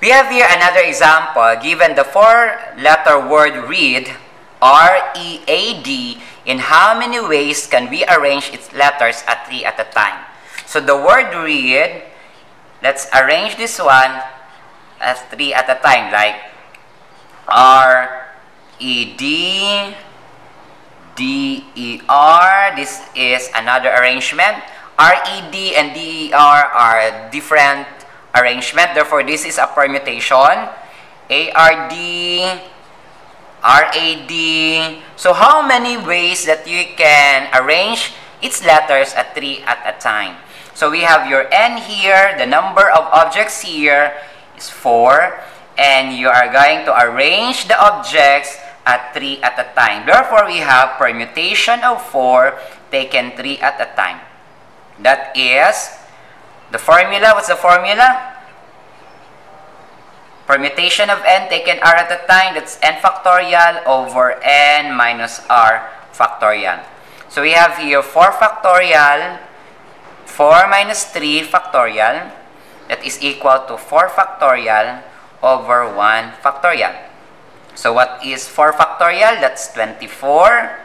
We have here another example. Given the four-letter word read, R-E-A-D, in how many ways can we arrange its letters at 3 at a time? So the word read, let's arrange this one as 3 at a time, like R-E-D, D-E-R. This is another arrangement. R-E-D and D-E-R are different arrangement. Therefore, this is a permutation. A-R-D, R-A-D. So, how many ways that you can arrange its letters at 3 at a time? So, we have your N here. The number of objects here is 4. And you are going to arrange the objects at 3 at a time. Therefore, we have permutation of 4 taken 3 at a time. That is the formula. What's the formula? Permutation of n taken r at a time. That's n factorial over n minus r factorial. So we have here 4 factorial, 4 minus 3 factorial. That is equal to 4 factorial over 1 factorial. So what is 4 factorial? That's 24.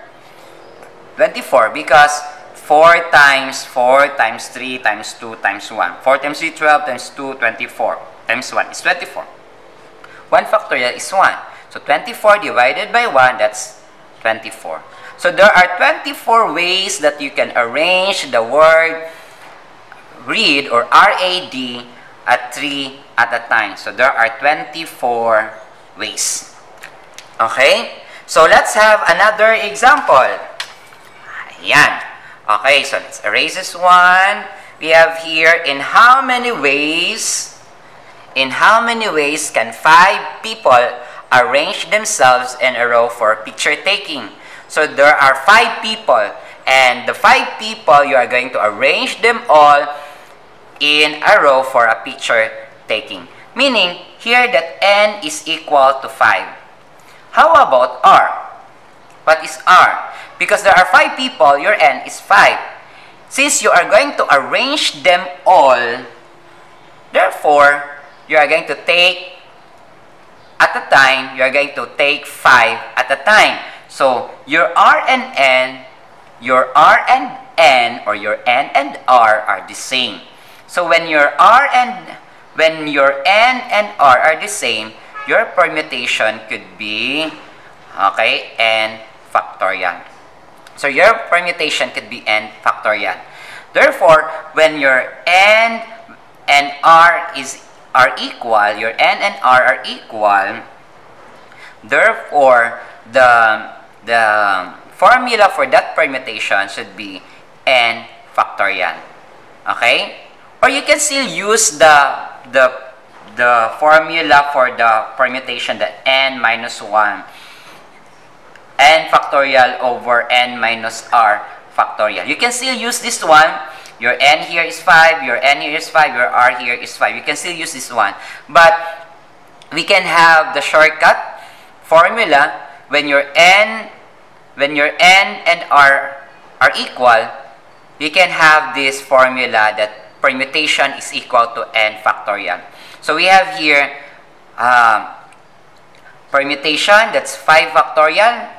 24 because 4 times 4 times 3 times 2 times 1. 4 times 3, 12 times 2, 24 times 1 is 24. 1 factorial is 1. So 24 divided by 1, that's 24. So there are 24 ways that you can arrange the word read or R-A-D at 3 at a time. So there are 24 ways. Okay? So let's have another example. Ayan. Okay, so let's erase this one. We have here, in how many ways can 5 people arrange themselves in a row for picture taking? So there are 5 people, and the 5 people, you are going to arrange them all in a row for a picture taking. Meaning, here that n is equal to 5. How about r? What is r? Because there are 5 people, your n is 5. Since you are going to arrange them all, therefore, you are going to take, at a time, you are going to take 5 at a time. So, your r and n, or your n and r are the same. So, when your n and r are the same, your permutation could be, okay, n factorial. So, your permutation could be n factorial. Therefore, when your n and r are equal, your n and r are equal, therefore, the formula for that permutation should be n factorial. Okay? Or you can still use the formula for the permutation, the n minus 1. N factorial over n minus r factorial. You can still use this one. Your n here is 5, your n here is 5, your r here is 5. You can still use this one. But we can have the shortcut formula when your n and r are equal. We can have this formula that permutation is equal to n factorial. So we have here permutation, that's 5 factorial.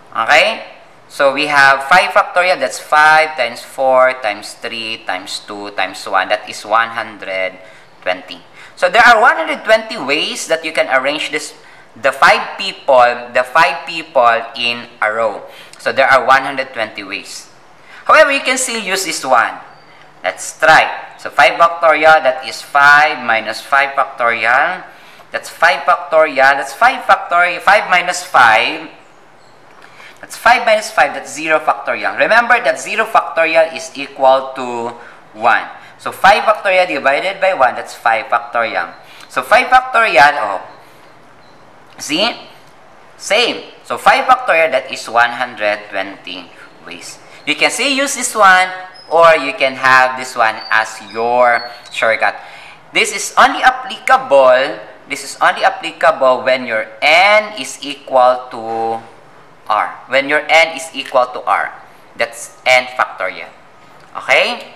Okay? So we have 5 factorial, that's 5 times 4 times 3 times 2 times 1. That is 120. So there are 120 ways that you can arrange this, the 5 people in a row. So there are 120 ways. However, you can still use this one. Let's try. So 5 factorial, that is 5 minus 5 factorial. That's 5 factorial. That's 5 factorial. 5 minus 5. That's 5 minus 5. That's 0 factorial. Remember that 0 factorial is equal to 1. So 5 factorial divided by 1, that's 5 factorial. So 5 factorial, oh, see? Same. So 5 factorial, that is 120 ways. You can say use this one, or you can have this one as your shortcut. This is only applicable when your n is equal to r. When your n is equal to r, that's n factorial. Okay?